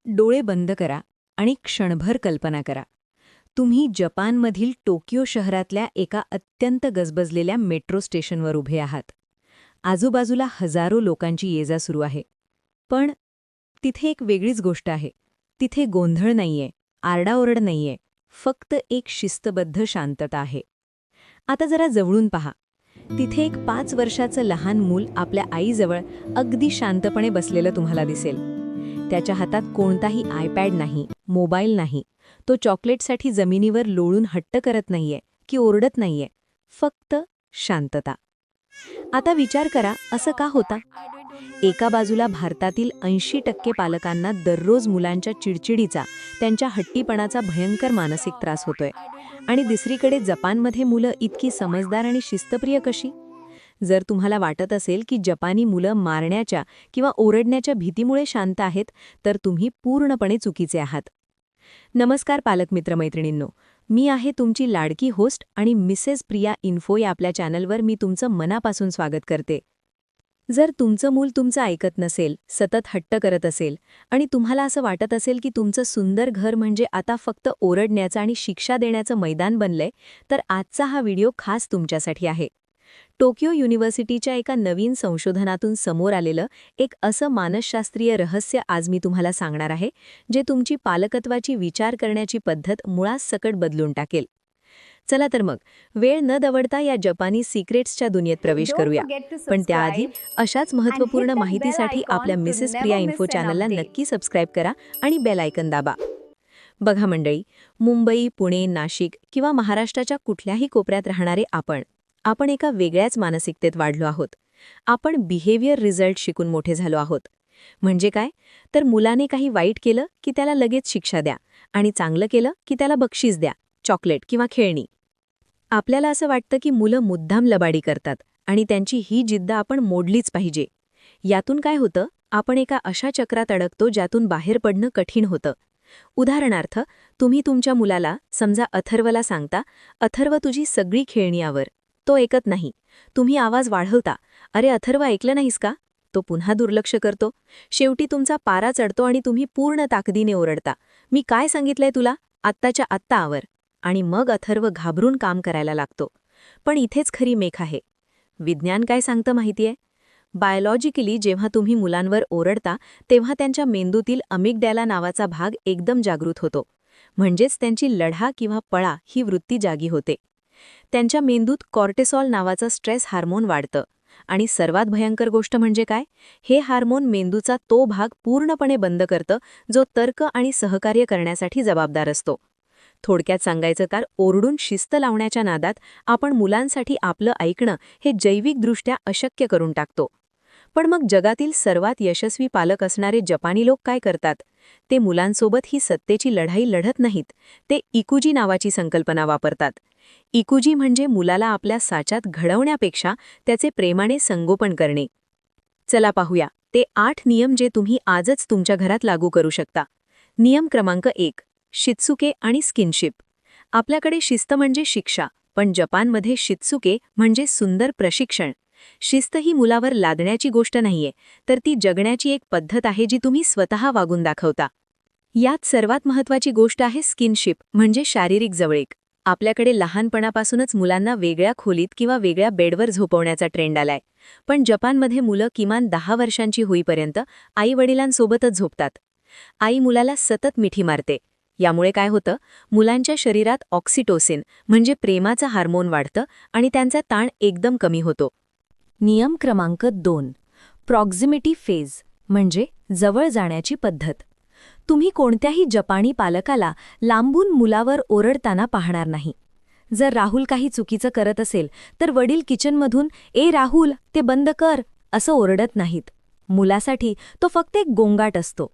डोळे बंद करा आणि क्षणभर कल्पना करा. तुम्ही जपानमधील टोकियो शहरातल्या एका अत्यंत गजबजलेल्या मेट्रो स्टेशनवर उभे आहात. आजूबाजूला हजारो लोकांची ये-जा सुरू आहे. पण तिथे एक वेगळीच गोष्ट आहे. तिथे गोंधळ नाहीये, आरडाओरड नाहीये, फक्त एक शिस्तबद्ध शांतता आहे. आता जरा जवळून पहा. तिथे एक 5 वर्षाचं लहान मूल आपल्या आईजवळ अगदी शांतपणे बसलेलं तुम्हाला दिसेल. त्याच्या हातात कोणताही आयपॅड नाही, मोबाईल नाही. तो चॉकलेटसाठी जमिनीवर लोळून हट्ट करत नाहीये की ओरडत नाहीये, फक्त शांतता. आता विचार करा, असं का होता? एका बाजूला भारतातील 80% पालकांना दररोज मुलांच्या चिडचिडीचा, त्यांच्या हट्टीपणाचा भयंकर मानसिक त्रास होतोय, आणि दुसरीकडे जपानमध्ये मुलं इतकी समजदार आणि शिस्तप्रिय कशी? जर तुम्हाला वाटत असेल की जपानी मुलं मारण्याच्या किंवा ओरडण्याच्या भीतीमुळे शांत आहेत, तर तुम्ही पूर्णपणे चुकीचे आहात. नमस्कार पालक मित्रमैत्रिणींनो, मी आहे तुमची लाडकी होस्ट आणि मिसेस प्रिया इन्फो या आपल्या चॅनलवर मी तुमचं मनापासून स्वागत करते. जर तुमचं मूल तुमचं ऐकत नसेल, सतत हट्ट करत असेल आणि तुम्हाला असं वाटत असेल की तुमचं सुंदर घर म्हणजे आता फक्त ओरडण्याचं आणि शिक्षा देण्याचं मैदान बनलंय, तर आजचा हा व्हिडिओ खास तुमच्यासाठी आहे. टोकियो युनिव्हर्सिटीच्या एका नवीन संशोधनातून समोर आलेलं एक असं मानसशास्त्रीय रहस्य आज मी तुम्हाला सांगणार आहे, जे तुमची पालकत्वाची विचार करण्याची पद्धत मुळासकट बदलून टाकेल. चला तर मग, वेळ न दवडता या जपानी सिक्रेट्सच्या दुनियेत प्रवेश करूया. पण त्याआधी अशाच महत्त्वपूर्ण माहितीसाठी आपल्या मिसेस प्रिया इन्फो चॅनलला नक्की सबस्क्राईब करा आणि बेल आयकन दाबा. बघा मंडळी, मुंबई, पुणे, नाशिक किंवा महाराष्ट्राच्या कुठल्याही कोपऱ्यात राहणारे आपण एका वेगळ्याच मानसिकतेत वाढलो आहोत. आपण बिहेवियर रिझल्ट शिकून मोठे झालो आहोत. म्हणजे काय? तर मुलाने काही वाईट केलं की त्याला लगेच शिक्षा द्या, आणि चांगलं केलं की त्याला बक्षीस द्या, चॉकलेट किंवा खेळणी. आपल्याला असं वाटतं की मुलं मुद्दाम लबाडी करतात आणि त्यांची ही जिद्द आपण मोडलीच पाहिजे. यातून काय होतं? आपण एका अशा चक्रात अडकतो ज्यातून बाहेर पडणं कठीण होतं. उदाहरणार्थ, तुम्ही तुमच्या मुलाला, समजा अथर्वला सांगता, अथर्व तुझी सगळी खेळणी आवर. तो ऐकत नाही. तुम्ही आवाज वाढवता, अरे अथर्व ऐकलं नाहीस का? तो पुन्हा दुर्लक्ष करतो. शेवटी तुमचा पारा चढतो आणि तुम्ही पूर्ण ताकदीने ओरडता, मी काय सांगितलंय तुला, आत्ताच्या आत्ता आवर. आणि मग अथर्व घाबरून काम करायला लागतो. पण इथेच खरी मेख आहे. विज्ञान काय सांगतं माहितीये? बायोलॉजिकली जेव्हा तुम्ही मुलांवर ओरडता, तेव्हा त्यांच्या मेंदूतील अमिगडॅला नावाचा भाग एकदम जागृत होतो. म्हणजेच त्यांची लढा किंवा पळा ही वृत्ती जागी होते. त्यांच्या मेंदूत कॉर्टिसॉल नावाचं स्ट्रेस हार्मोन वाढतं. आणि सर्वात भयंकर गोष्ट म्हणजे काय? हे हार्मोन मेंदूचा तो भाग पूर्णपणे बंद करतं जो तर्क आणि सहकार्य करण्यासाठी जबाबदार असतो. थोडक्यात सांगायचं तर, ओरडून शिस्त लावण्याच्या नादात आपण मुलांसाठी आपलं ऐकणं हे जैविकदृष्ट्या अशक्य करून टाकतो. पण मग जगातील सर्वात यशस्वी पालक असणारे जपानी लोक काय करतात? ते मुलांसोबत ही सत्तेची लढाई लढत नाहीत. ते इकुजी नावाची संकल्पना वापरतात. इकुजी म्हणजे मुलाला आपल्या साच्यात घडवण्यापेक्षा त्याचे प्रेमाने संगोपन करणे. चला पाहूया ते 8 नियम जे तुम्ही आजच तुमच्या घरात लागू करू शकता. नियम क्रमांक 1, शित्सुके आणि स्किनशिप. आपल्याकडे शिस्त म्हणजे शिक्षा, पण जपानमध्ये शित्सुके म्हणजे सुंदर प्रशिक्षण. शिस्त ही मुलावर लादण्याची गोष्ट नाहीये, तर ती जगण्याची एक पद्धत आहे जी तुम्ही स्वतः वागून दाखवता. यात सर्वात महत्त्वाची गोष्ट आहे स्किनशिप म्हणजे शारीरिक जवळीक. आपल्याकडे लहानपणापासूनच मुलांना वेगळ्या खोलीत किंवा वेगळ्या बेडवर झोपवण्याचा ट्रेंड आलाय. पण जपानमध्ये मुलं किमान 10 वर्षांची होईपर्यंत आई-वडिलांसोबतच झोपतात. आई मुलाला सतत मिठी मारते. यामुळे काय होतं? मुलांच्या शरीरात ऑक्सिटोसिन म्हणजे प्रेमाचं हार्मोन वाढतं आणि त्यांचा ताण एकदम कमी होतो. नियम क्रमांक 2, प्रॉक्झिमिटी फेज म्हणजे जवळ जाण्याची पद्धत. तुम्ही कोणत्याही जपानी पालकाला लांबून मुलावर ओरडताना पाहणार नाही. जर राहुल काही चुकीचं करत असेल, तर वडील किचनमधून ए राहुल, ते बंद कर असं ओरडत नाहीत. मुलासाठी तो फक्त एक गोंगाट असतो.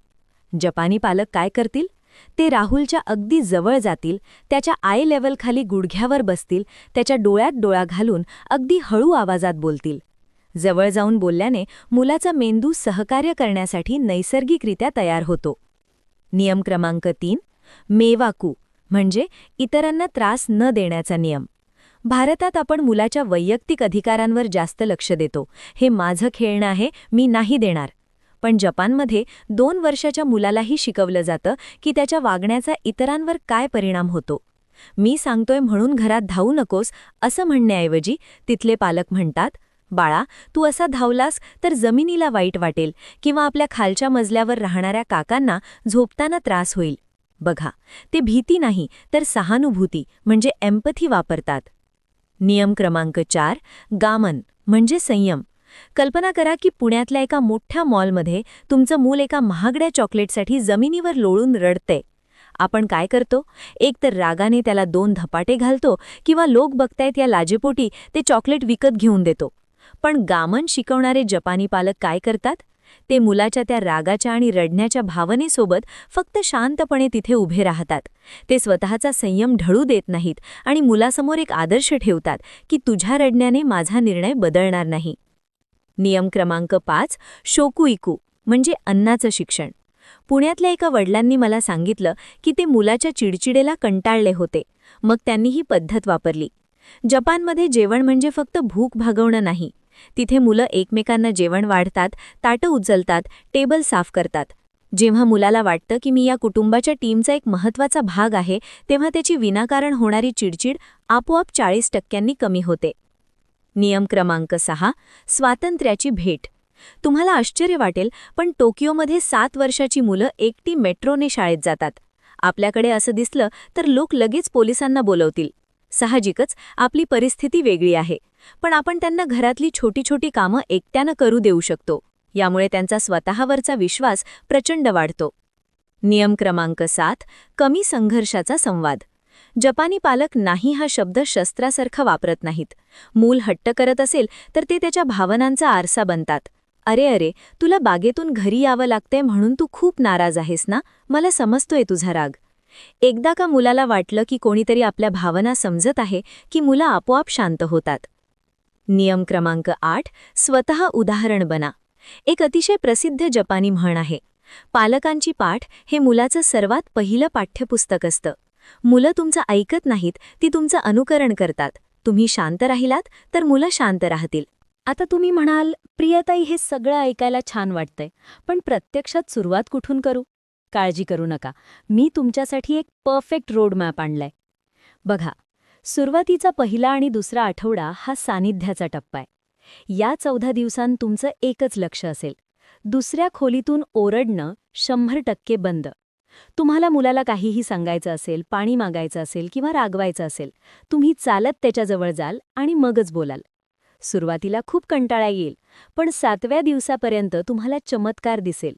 जपानी पालक काय करतील? ते राहुलच्या अगदी जवळ जातील, त्याच्या आय लेवलखाली गुडघ्यावर बसतील, त्याच्या डोळ्यात डोळा घालून अगदी हळू आवाजात बोलतील. जवळ जाऊन बोलल्याने मुलाचा मेंदू सहकार्य करण्यासाठी नैसर्गिकरित्या तयार होतो. नियम क्रमांक 3, मेवाकू म्हणजे इतरांना त्रास न देण्याचा नियम. भारतात आपण मुलाच्या वैयक्तिक अधिकारांवर जास्त लक्ष देतो. हे माझं खेळणं आहे, मी नाही देणार. पण जपानमध्ये 2 वर्षाच्या मुलालाही शिकवलं जातं की त्याच्या वागण्याचा इतरांवर काय परिणाम होतो. मी सांगतोय म्हणून घरात धावू नकोस असं म्हणण्याऐवजी तिथले पालक म्हणतात, बाळा, तू असा धावलास तर जमिनीला वाईट वाटेल किंवा आपल्या खालच्या मजल्यावर राहणाऱ्या काकांना झोपताना त्रास होईल. बघा, ते भीती नाही तर सहानुभूती म्हणजे एम्पथी वापरतात. नियम क्रमांक 4, गामन म्हणजे संयम. कल्पना करा की पुण्यातल्या एका मोठ्या मॉलमध्ये तुमचं मूल एका महागड्या चॉकलेटसाठी जमिनीवर लोळून रडतंय. आपण काय करतो? एक तर रागाने त्याला 2 धपाटे घालतो किंवा लोक बघतायत या लाजेपोटी ते चॉकलेट विकत घेऊन देतो. पण गामन शिकवणारे जपानी पालक काय करतात? ते मुलाच्या त्या रागाच्या आणि रडण्याच्या भावनेसोबत फक्त शांतपणे तिथे उभे राहतात. ते स्वतःचा संयम ढळू देत नाहीत आणि मुलासमोर एक आदर्श ठेवतात की तुझ्या रडण्याने माझा निर्णय बदलणार नाही. नियम क्रमांक 5, शोकुइकू म्हणजे अन्नाचं शिक्षण. पुण्यातल्या एका वडिलांनी मला सांगितलं की ते मुलाच्या चिडचिडेला कंटाळले होते. मग त्यांनी ही पद्धत वापरली. जपानमध्ये जेवण म्हणजे फक्त भूक भागवणं नाही. तिथे मुलं एकमेकांना जेवण वाढतात, ताटं उचलतात, टेबल साफ करतात. जेव्हा मुलाला वाटतं की मी या कुटुंबाच्या टीमचा एक महत्त्वाचा भाग आहे, तेव्हा त्याची विनाकारण होणारी चिडचिड आपोआप 40% कमी होते. नियम क्रमांक 6, स्वातंत्र्याची भेट. तुम्हाला आश्चर्य वाटेल, पण टोकियोमध्ये 7 वर्षाची मुलं एकटी मेट्रोने शाळेत जातात. आपल्याकडे असं दिसलं तर लोक लगेच पोलिसांना बोलवतील. साहजिकच आपली परिस्थिती वेगळी आहे, पण आपण त्यांना घरातली छोटी छोटी कामं एकट्यानं करू देऊ शकतो. यामुळे त्यांचा स्वतःवरचा विश्वास प्रचंड वाढतो. नियम क्रमांक 7, कमी संघर्षाचा संवाद. जपानी पालक नाही हा शब्द शस्त्रासारखा वापरत नाहीत. मूल हट्ट करत असेल तर ते त्याच्या भावनांचा आरसा बनतात. अरे, तुला बागेतून घरी यावं लागतंय म्हणून तू खूप नाराज आहेस ना, मला समजतोय तुझा राग. एकदा का मुलाला वाटलं की कोणीतरी आपल्या भावना समजत आहे की मुलं आपोआप शांत होतात. नियम क्रमांक 8, स्वतः उदाहरण बना. एक अतिशय प्रसिद्ध जपानी म्हण आहे, पालकांची पाठ हे मुलाचं सर्वात पहिलं पाठ्यपुस्तक असतं. मुलं तुमचं ऐकत नाहीत, ती तुमचं अनुकरण करतात. तुम्ही शांत राहिलात तर मुलं शांत राहतील. आता तुम्ही म्हणाल, प्रियताई, हे सगळं ऐकायला छान वाटतंय, पण प्रत्यक्षात सुरुवात कुठून करू? काळजी करू नका, मी तुमच्यासाठी एक परफेक्ट रोडमॅप आणलाय. बघा, सुरुवातीचा पहिला आणि दुसरा आठवडा हा सानिध्याचा टप्पा आहे. या 14 दिवसांत तुमचं एकच लक्ष असेल, दुसऱ्या खोलीतून ओरडणं 100% बंद. तुम्हाला मुलाला काहीही सांगायचं असेल, पाणी मागायचं असेल किंवा रागवायचं असेल, तुम्ही चालत त्याच्याजवळ जाल आणि मगच बोलाल. सुरुवातीला खूप कंटाळा येईल, पण 7व्या दिवसापर्यंत तुम्हाला चमत्कार दिसेल.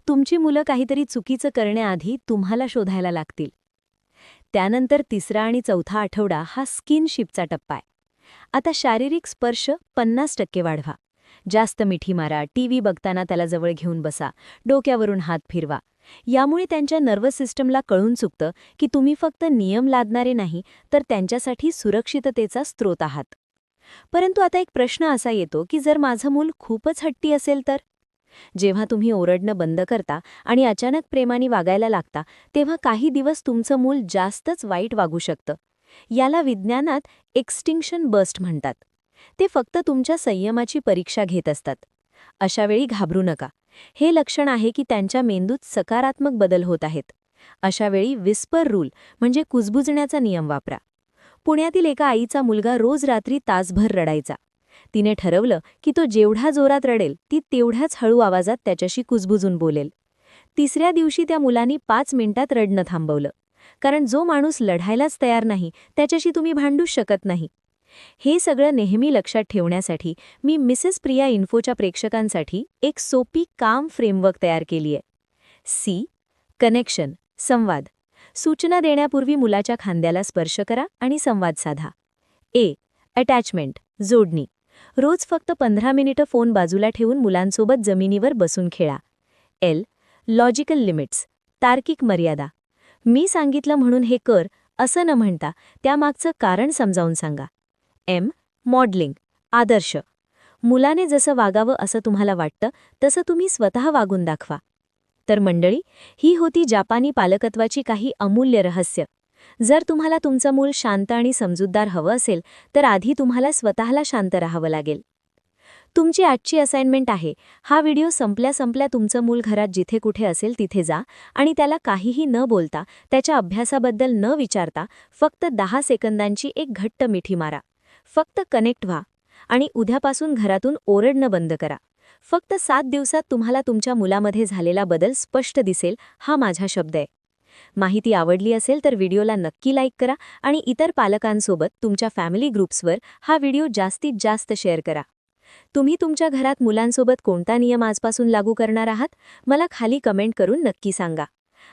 तुमची मुलं काहीतरी चुकीचं करण्याआधी तुम्हाला शोधायला लागतील. त्यानंतर तिसरा आणि चौथा आठवडा हा स्किनशिपचा टप्पा आहे. आता शारीरिक स्पर्श 50% वाढवा. जास्त मिठी मारा, टीव्ही बघताना त्याला जवळ घेऊन बसा, डोक्यावरून हात फिरवा. यामुळे त्यांच्या नर्वस सिस्टमला कळून चुकतं की तुम्ही फक्त नियम लादणारे नाही, तर त्यांच्यासाठी सुरक्षिततेचा स्रोत आहात. परंतु आता एक प्रश्न असा येतो की जर माझं मूल खूपच हट्टी असेल तर? जेव्हा तुम्ही ओरडणं बंद करता आणि अचानक प्रेमाने वागायला लागता, तेव्हा काही दिवस तुमचं मूल जास्तच वाईट वागू शकतं. याला विज्ञानात एक्स्टिंक्शन बर्स्ट म्हणतात. ते फक्त तुमच्या संयमाची परीक्षा घेत असतात. अशावेळी घाबरू नका. हे लक्षण आहे की त्यांच्या मेंदूत सकारात्मक बदल होत आहेत. अशावेळी विस्पर रूल म्हणजे कुजबुजण्याचा नियम वापरा. पुण्यातील एका आईचा मुलगा रोज रात्री तासभर रडायचा. तिने ठरवलं की तो जेवढा जोरात रडेल ती तेवढ्याच हळू आवाजात त्याच्याशी कुजबुजून बोलेल. तिसऱ्या दिवशी त्या मुलांनी 5 मिनिटात रडणं थांबवलं. कारण जो माणूस लढायलाच तयार नाही त्याच्याशी तुम्ही भांडूच शकत नाही. हे सगळं नेहमी लक्षात ठेवण्यासाठी मी मिसेस प्रिया इन्फोच्या प्रेक्षकांसाठी एक सोपी काम फ्रेमवर्क तयार केली आहे. सी, कनेक्शन, संवाद. सूचना देण्यापूर्वी मुलाच्या खांद्याला स्पर्श करा आणि संवाद साधा. ए, अटॅचमेंट, जोडणी. रोज फक्त 15 मिनिटं फोन बाजूला ठेवून मुलांसोबत जमिनीवर बसून खेळा. एल, लॉजिकल लिमिट्स, तार्किक मर्यादा. मी सांगितलं म्हणून हे कर असं न म्हणता त्यामागचं कारण समजावून सांगा. एम, मॉडेलिंग, आदर्श. मुलाने जसं वागावं असं तुम्हाला वाटतं तसं तुम्ही स्वतः वागून दाखवा. तर मंडळी, ही होती जापानी पालकत्वाची काही अमूल्य रहस्य. जर तुम्हाला तुमचं मूल शांत आणि समजूतदार हवं असेल तर आधी तुम्हाला स्वतःला शांत राहावं लागेल. तुमची आजची असाइनमेंट आहे, हा व्हिडिओ संपल्या तुमचं मूल घरात जिथे कुठे असेल तिथे जा आणि त्याला काहीही न बोलता, त्याच्या अभ्यासाबद्दल न विचारता फक्त 10 सेकंदांची एक घट्ट मिठी मारा. फक्त कनेक्ट व्हा आणि उद्यापासून घरातून ओरडणं बंद करा. फक्त 7 दिवसात तुम्हाला तुमच्या मुलामध्ये झालेला बदल स्पष्ट दिसेल, हा माझा शब्द आहे. माहिती आवडली असेल तर व्हिडिओला नक्की लाईक करा आणि इतर पालकांसोबत तुमच्या फॅमिली ग्रुप्सवर हा व्हिडिओ जास्तीत जास्त शेअर करा. तुम्ही तुमच्या घरात मुलांसोबत कोणता नियम आजपासून लागू करणार आहात, मला खाली कमेंट करून नक्की सांगा.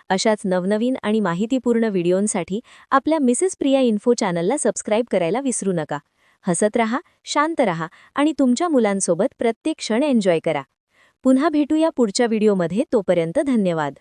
अशाच नवनवीन आणि माहितीपूर्ण व्हिडिओंसाठी आपल्या मिसेस प्रिया इन्फो चॅनलला सबस्क्राईब करायला विसरू नका. हसत रहा, शांत रहा आणि तुमच्या मुलांसोबत प्रत्येक क्षण एन्जॉय करा. पुन्हा भेटूया पुढच्या व्हिडिओमध्ये. तोपर्यंत धन्यवाद.